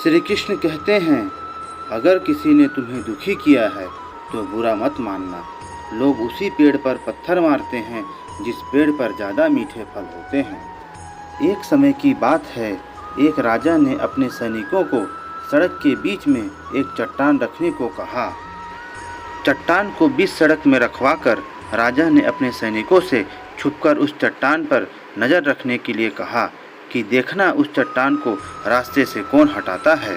श्री कृष्ण कहते हैं, अगर किसी ने तुम्हें दुखी किया है तो बुरा मत मानना। लोग उसी पेड़ पर पत्थर मारते हैं जिस पेड़ पर ज़्यादा मीठे फल होते हैं। एक समय की बात है, एक राजा ने अपने सैनिकों को सड़क के बीच में एक चट्टान रखने को कहा। चट्टान को बीच सड़क में रखवाकर राजा ने अपने सैनिकों से छुपकर उस चट्टान पर नज़र रखने के लिए कहा कि देखना उस चट्टान को रास्ते से कौन हटाता है।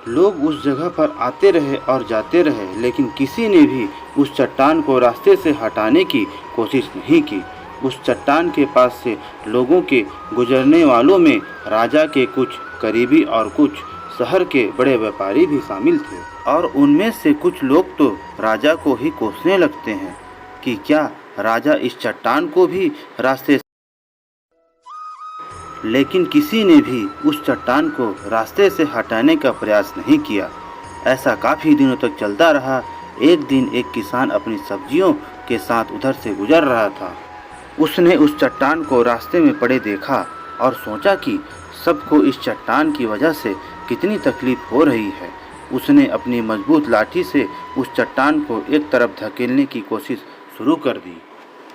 लोग उस जगह पर आते रहे और जाते रहे, लेकिन किसी ने भी उस चट्टान को रास्ते से हटाने की कोशिश नहीं की। उस चट्टान के पास से लोगों के गुजरने वालों में राजा के कुछ करीबी और कुछ शहर के बड़े व्यापारी भी शामिल थे, और उनमें से कुछ लोग तो राजा को ही कोसने लगते हैं कि क्या राजा इस चट्टान को भी रास्ते, लेकिन किसी ने भी उस चट्टान को रास्ते से हटाने का प्रयास नहीं किया। ऐसा काफ़ी दिनों तक चलता रहा। एक दिन एक किसान अपनी सब्जियों के साथ उधर से गुजर रहा था। उसने उस चट्टान को रास्ते में पड़े देखा और सोचा कि सबको इस चट्टान की वजह से कितनी तकलीफ हो रही है। उसने अपनी मजबूत लाठी से उस चट्टान को एक तरफ धकेलने की कोशिश शुरू कर दी।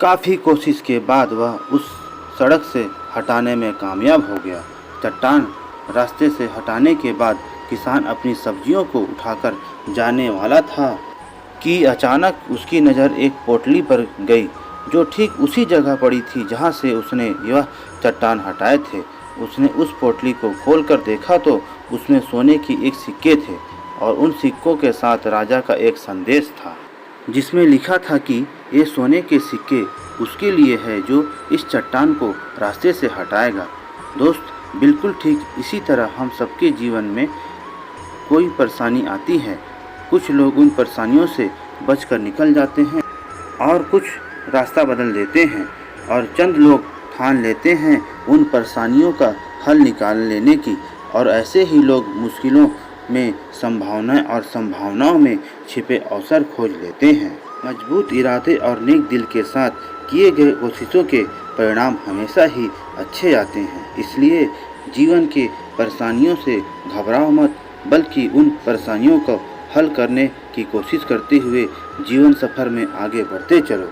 काफ़ी कोशिश के बाद वह उस सड़क से हटाने में कामयाब हो गया। चट्टान रास्ते से हटाने के बाद किसान अपनी सब्जियों को उठाकर जाने वाला था कि अचानक उसकी नज़र एक पोटली पर गई, जो ठीक उसी जगह पड़ी थी जहां से उसने यह चट्टान हटाए थे। उसने उस पोटली को खोलकर देखा तो उसमें सोने की एक सिक्के थे, और उन सिक्कों के साथ राजा का एक संदेश था, जिसमें लिखा था कि ये सोने के सिक्के उसके लिए है जो इस चट्टान को रास्ते से हटाएगा। दोस्त, बिल्कुल ठीक इसी तरह हम सबके जीवन में कोई परेशानी आती है। कुछ लोग उन परेशानियों से बचकर निकल जाते हैं और कुछ रास्ता बदल देते हैं, और चंद लोग ठान लेते हैं उन परेशानियों का हल निकाल लेने की, और ऐसे ही लोग मुश्किलों में संभावनाएं और संभावनाओं में छिपे अवसर खोज लेते हैं। मजबूत इरादे और नेक दिल के साथ किए गए कोशिशों के परिणाम हमेशा ही अच्छे आते हैं। इसलिए जीवन के परेशानियों से घबराओ मत, बल्कि उन परेशानियों को हल करने की कोशिश करते हुए जीवन सफ़र में आगे बढ़ते चलो।